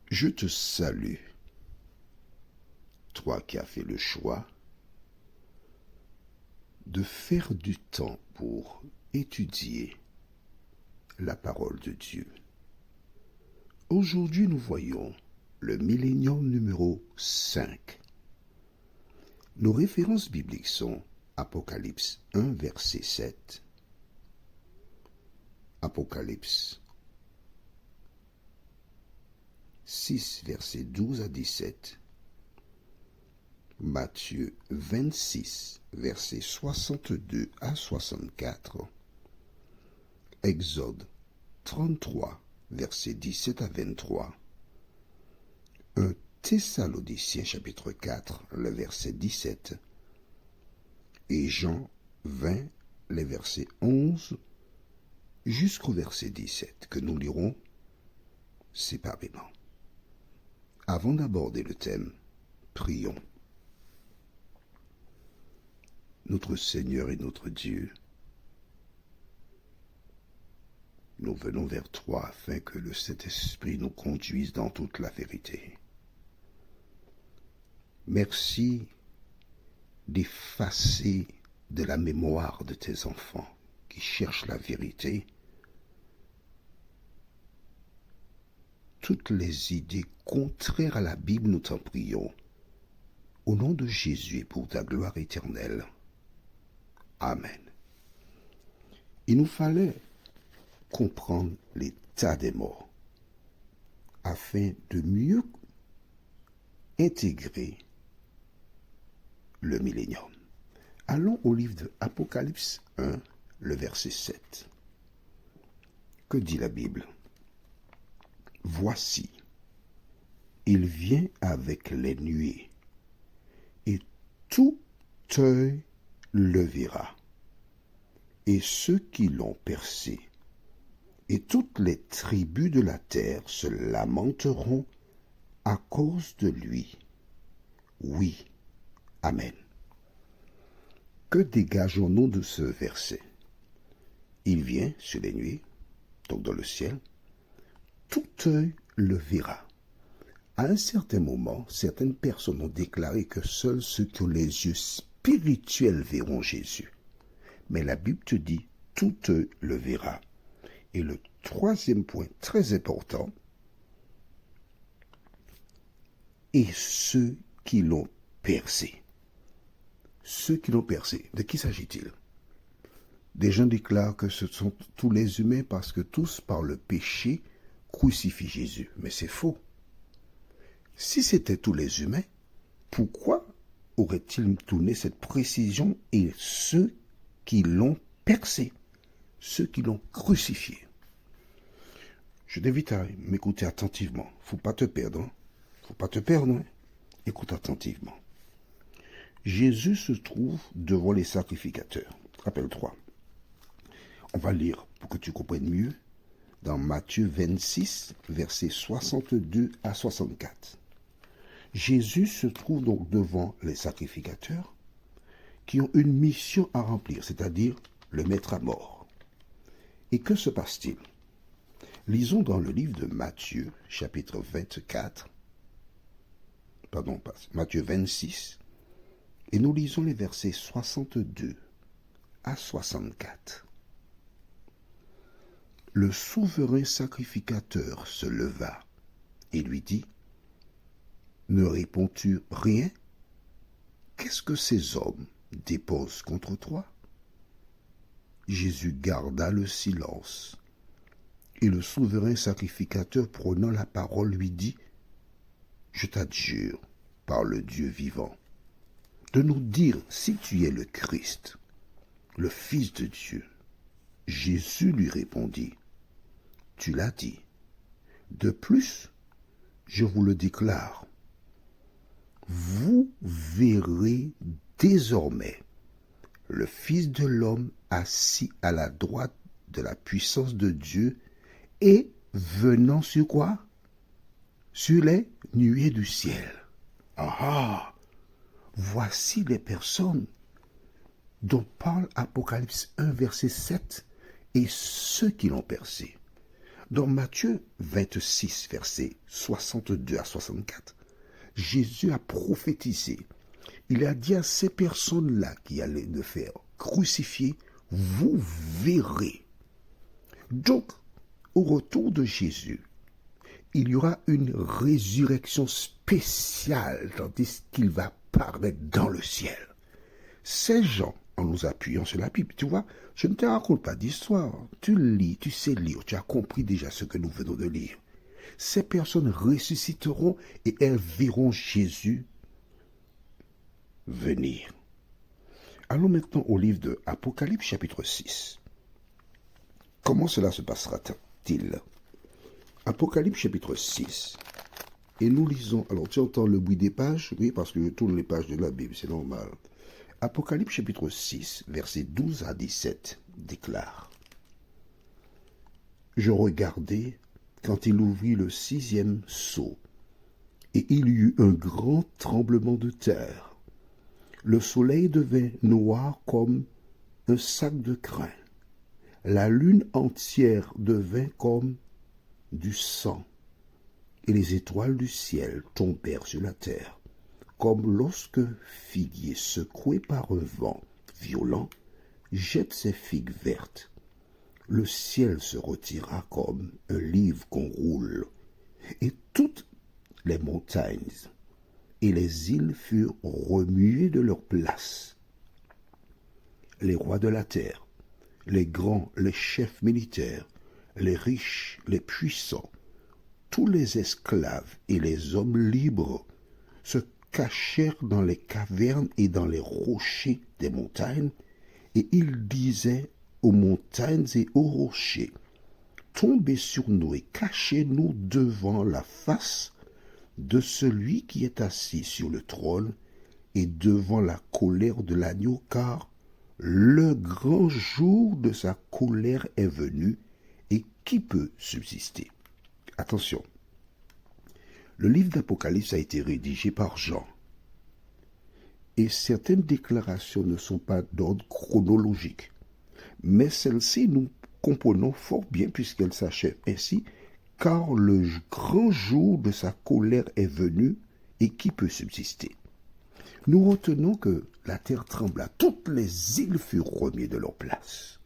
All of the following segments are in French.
Je te salue, toi qui as fait le choix de faire du temps pour étudier la parole de Dieu. Aujourd'hui, nous voyons le millénium numéro 5. Nos références bibliques sont Apocalypse 1, verset 7, Apocalypse 6, verset 12 à 17, Matthieu 26, verset 62 à 64, Exode 33, verset 17 à 23, 1 Thessaloniciens chapitre 4, le verset 17, et Jean 20, les versets 11 jusqu'au verset 17, que nous lirons séparément. Avant d'aborder le thème, prions. Notre Seigneur et notre Dieu, nous venons vers toi afin que le Saint-Esprit nous conduise dans toute la vérité. Merci d'effacer de la mémoire de tes enfants qui cherchent la vérité toutes les idées contraires à la Bible, nous t'en prions. Au nom de Jésus et pour ta gloire éternelle. Amen. Il nous fallait comprendre l'état des morts afin de mieux intégrer le millénium. Allons au livre de Apocalypse 1, le verset 7. Que dit la Bible? Voici, il vient avec les nuées, et tout œil le verra, et ceux qui l'ont percé, et toutes les tribus de la terre se lamenteront à cause de lui. Oui, Amen. Que dégageons-nous de ce verset? Il vient sur les nuées, donc dans le ciel, tout œil le verra. À un certain moment, certaines personnes ont déclaré que seuls ceux qui ont les yeux spirituels verront Jésus. Mais la Bible te dit, tout œil le verra. Et le troisième point très important, et ceux qui l'ont percé. Ceux qui l'ont percé, de qui s'agit-il? Des gens déclarent que ce sont tous les humains parce que tous, par le péché, crucifient Jésus. Mais c'est faux. Si c'était tous les humains, pourquoi aurait-il tourné cette précision et ceux qui l'ont percé, ceux qui l'ont crucifié? Je t'invite à m'écouter attentivement. Faut pas te perdre. Faut pas te perdre. Écoute attentivement. Jésus se trouve devant les sacrificateurs. Rappelle-toi. On va lire pour que tu comprennes mieux dans Matthieu 26, versets 62 à 64. Jésus se trouve donc devant les sacrificateurs qui ont une mission à remplir, c'est-à-dire le mettre à mort. Et que se passe-t-il? Lisons dans le livre de Matthieu, chapitre 24, Matthieu 26, et nous lisons les versets 62 à 64. Le souverain sacrificateur se leva et lui dit, « Ne réponds-tu rien? Qu'est-ce que ces hommes déposent contre toi? » Jésus garda le silence. Et le souverain sacrificateur, prenant la parole, lui dit, « Je t'adjure, par le Dieu vivant, de nous dire si tu es le Christ, le Fils de Dieu. » Jésus lui répondit, « Tu l'as dit. De plus, je vous le déclare, vous verrez désormais le Fils de l'homme assis à la droite de la puissance de Dieu et venant sur quoi? Sur les nuées du ciel. Ah! Voici les personnes dont parle Apocalypse 1, verset 7, et ceux qui l'ont percé. Dans Matthieu 26, versets 62 à 64, Jésus a prophétisé. Il a dit à ces personnes-là qui allaient le faire crucifier, vous verrez. Donc, au retour de Jésus, il y aura une résurrection spéciale, tandis qu'il va paraître dans le ciel. Ces gens, en nous appuyant sur la Bible, tu vois, je ne te raconte pas d'histoire. Tu lis, tu sais lire, tu as compris déjà ce que nous venons de lire. Ces personnes ressusciteront et elles verront Jésus venir. Allons maintenant au livre de Apocalypse chapitre 6. Comment cela se passera-t-il? Apocalypse chapitre 6. Et nous lisons, alors tu entends le bruit des pages? Oui, parce que je tourne les pages de la Bible, c'est normal. Apocalypse chapitre 6, versets 12 à 17, déclare: Je regardai quand il ouvrit le 6e sceau, et il y eut un grand tremblement de terre. Le soleil devint noir comme un sac de crin. La lune entière devint comme du sang, et les étoiles du ciel tombèrent sur la terre, comme lorsque figuier secoué par un vent violent jette ses figues vertes. Le ciel se retira comme un livre qu'on roule, et toutes les montagnes et les îles furent remuées de leur place. Les rois de la terre, les grands, les chefs militaires, les riches, les puissants, tous les esclaves et les hommes libres se cachèrent dans les cavernes et dans les rochers des montagnes, et ils disaient aux montagnes et aux rochers: Tombez sur nous et cachez-nous devant la face de celui qui est assis sur le trône et devant la colère de l'agneau, car le grand jour de sa colère est venu, et qui peut subsister? Attention, le livre d'Apocalypse a été rédigé par Jean, et certaines déclarations ne sont pas d'ordre chronologique, mais celles-ci nous comprenons fort bien puisqu'elles s'achèvent ainsi: car le grand jour de sa colère est venu, et qui peut subsister? Nous retenons que la terre trembla, toutes les îles furent remises de leur place,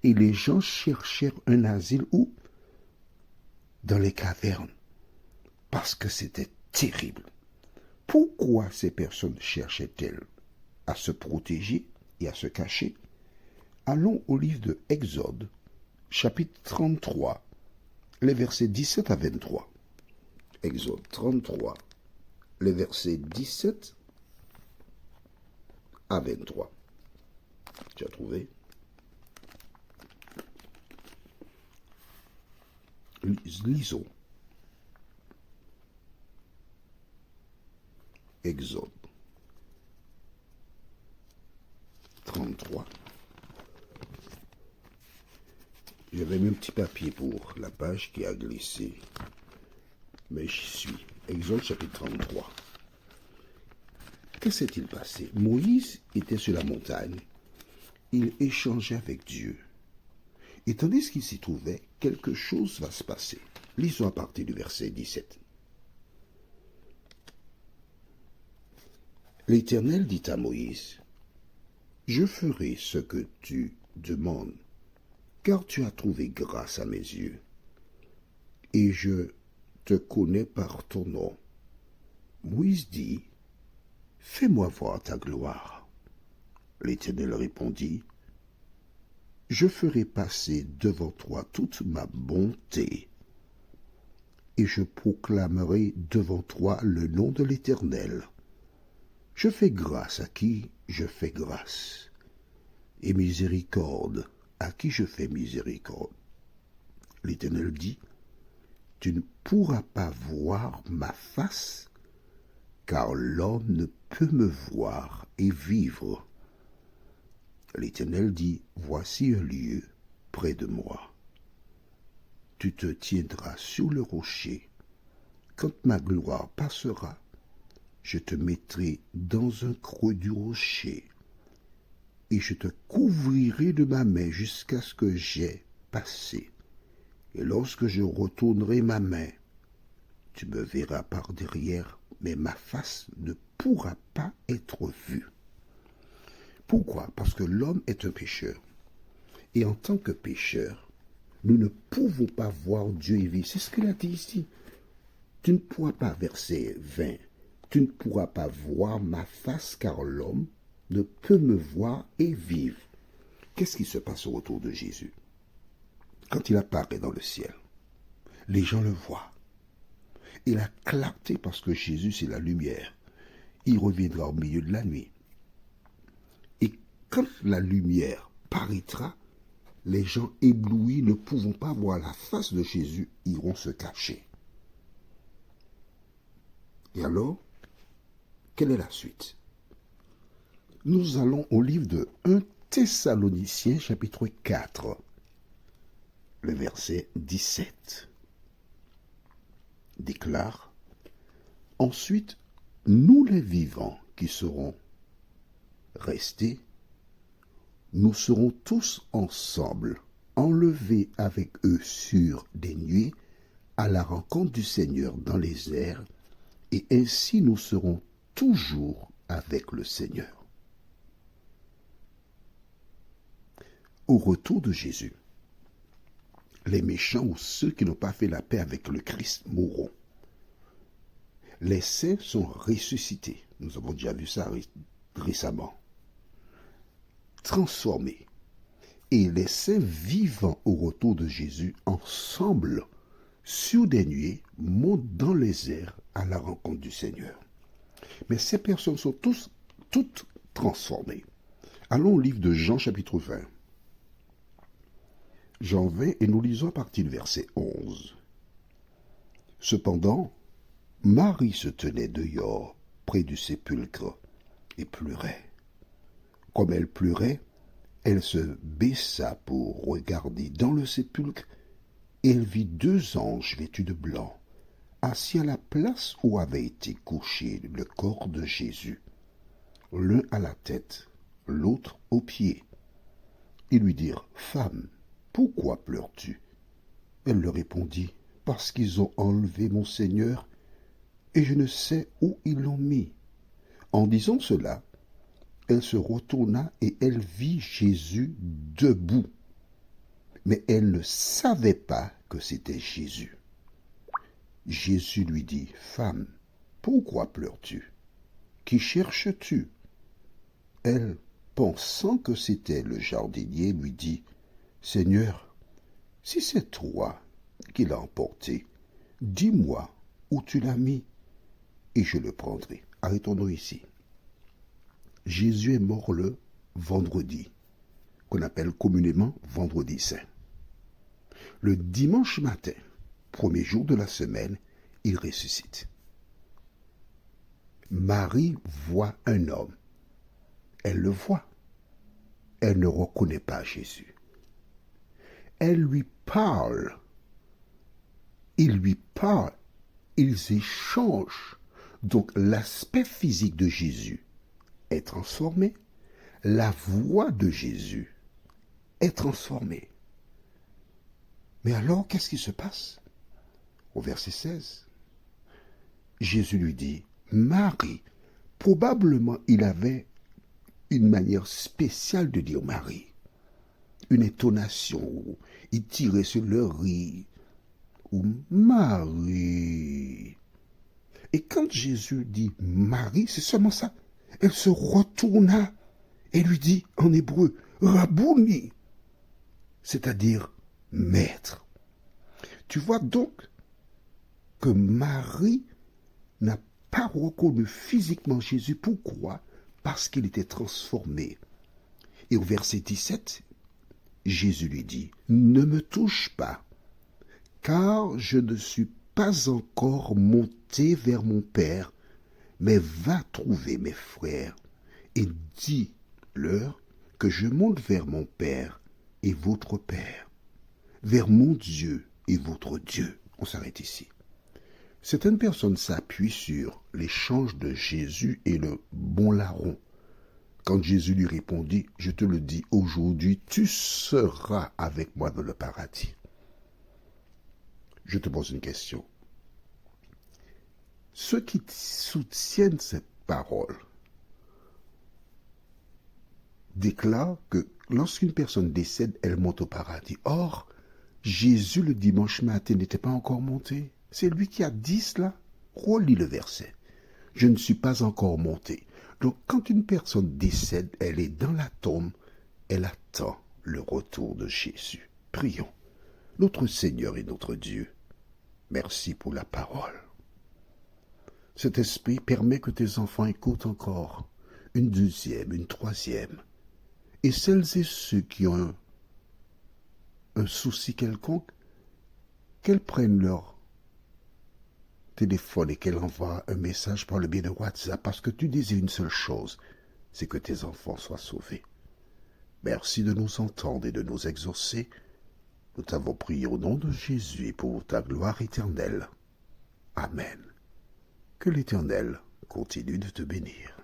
et les gens cherchèrent un asile où? Dans les cavernes, parce que c'était terrible. Pourquoi ces personnes cherchaient-elles à se protéger et à se cacher? Allons au livre de Exode, chapitre 33, les versets 17 à 23. Exode 33, les versets 17 à 23. Tu as trouvé? Lisons. Exode 33. J'avais mis un petit papier pour la page qui a glissé, mais j'y suis. Exode chapitre 33. Que s'est-il passé? Moïse était sur la montagne. Il échangeait avec Dieu. Et tandis qu'il s'y trouvait, quelque chose va se passer. Lisons à partir du verset 17. L'Éternel dit à Moïse: Je ferai ce que tu demandes, car tu as trouvé grâce à mes yeux, et je te connais par ton nom. Moïse dit: Fais-moi voir ta gloire. L'Éternel répondit: Je ferai passer devant toi toute ma bonté, et je proclamerai devant toi le nom de l'Éternel. Je fais grâce à qui je fais grâce, et miséricorde à qui je fais miséricorde. L'Éternel dit: Tu ne pourras pas voir ma face, car l'homme ne peut me voir et vivre. L'Éternel dit: Voici un lieu près de moi. Tu te tiendras sur le rocher. Quand ma gloire passera, je te mettrai dans un creux du rocher, et je te couvrirai de ma main jusqu'à ce que j'aie passé. Et lorsque je retournerai ma main, tu me verras par derrière, mais ma face ne pourra pas être vue. Pourquoi? Parce que l'homme est un pécheur. Et en tant que pécheur, nous ne pouvons pas voir Dieu et vivre. C'est ce qu'il a dit ici. Tu ne pourras pas, verset 20, tu ne pourras pas voir ma face car l'homme ne peut me voir et vivre. Qu'est-ce qui se passe au retour de Jésus? Quand il apparaît dans le ciel, les gens le voient. Et la clarté, parce que Jésus c'est la lumière, il reviendra au milieu de la nuit. Et quand la lumière paraîtra, les gens éblouis ne pouvant pas voir la face de Jésus iront se cacher. Et alors, quelle est la suite? Nous allons au livre de 1 Thessaloniciens chapitre 4, le verset 17. Déclare: ensuite, nous les vivants qui serons restés, nous serons tous ensemble, enlevés avec eux sur des nuées, à la rencontre du Seigneur dans les airs, et ainsi nous serons toujours avec le Seigneur. Au retour de Jésus, les méchants ou ceux qui n'ont pas fait la paix avec le Christ mourront. Les saints sont ressuscités. Nous avons déjà vu ça récemment. Transformés. Et les saints vivant au retour de Jésus ensemble sur des nuées montent dans les airs à la rencontre du Seigneur. Mais ces personnes sont toutes transformées. Allons au livre de Jean chapitre 20. Jean 20 et nous lisons à partir du verset 11. Cependant, Marie se tenait dehors près du sépulcre et pleurait. Comme elle pleurait, elle se baissa pour regarder dans le sépulcre et elle vit 2 anges vêtus de blanc, assis à la place où avait été couché le corps de Jésus, l'un à la tête, l'autre aux pieds. Ils lui dirent: Femme, pourquoi pleures-tu? Elle leur répondit: Parce qu'ils ont enlevé mon Seigneur, et je ne sais où ils l'ont mis. En disant cela, elle se retourna et elle vit Jésus debout. Mais elle ne savait pas que c'était Jésus. Jésus lui dit: Femme, pourquoi pleures-tu? Qui cherches-tu? Elle, pensant que c'était le jardinier, lui dit: Seigneur, si c'est toi qui l'as emporté, dis-moi où tu l'as mis, et je le prendrai. Arrêtons-nous ici. Jésus est mort le vendredi, qu'on appelle communément vendredi saint. Le dimanche matin, premier jour de la semaine, il ressuscite. Marie voit un homme. Elle le voit. Elle ne reconnaît pas Jésus. Elle lui parle. Il lui parle. Ils échangent. Donc l'aspect physique de Jésus est transformé. La voix de Jésus est transformée. Mais alors, qu'est-ce qui se passe? Au verset 16, Jésus lui dit: Marie. Probablement, il avait une manière spéciale de dire Marie. Une intonation où il tirait sur le riz. Ou Marie. Et quand Jésus dit Marie, c'est seulement ça. Elle se retourna et lui dit en hébreu Rabouni, c'est-à-dire maître. Tu vois donc que Marie n'a pas reconnu physiquement Jésus. Pourquoi? Parce qu'il était transformé. Et au verset 17, Jésus lui dit: Ne me touche pas, car je ne suis pas encore monté vers mon Père, mais va trouver mes frères et dis-leur que je monte vers mon Père et votre Père, vers mon Dieu et votre Dieu. On s'arrête ici. Certaines personnes s'appuient sur l'échange de Jésus et le bon larron. Quand Jésus lui répondit: Je te le dis aujourd'hui, tu seras avec moi dans le paradis. je te pose une question. Ceux qui soutiennent cette parole déclarent que lorsqu'une personne décède, elle monte au paradis. Or, Jésus, le dimanche matin, n'était pas encore monté. C'est lui qui a dit cela. Relis le verset. Je ne suis pas encore monté. Donc, quand une personne décède, elle est dans la tombe, elle attend le retour de Jésus. Prions. Notre Seigneur et notre Dieu, merci pour la parole. Cet esprit permet que tes enfants écoutent encore une deuxième, une troisième. Et celles et ceux qui ont un souci quelconque, qu'elles prennent leur téléphone et qu'elles envoient un message par le biais de WhatsApp, parce que tu désires une seule chose, c'est que tes enfants soient sauvés. Merci de nous entendre et de nous exaucer. Nous t'avons prié au nom de Jésus et pour ta gloire éternelle. Amen. Que l'Éternel continue de te bénir.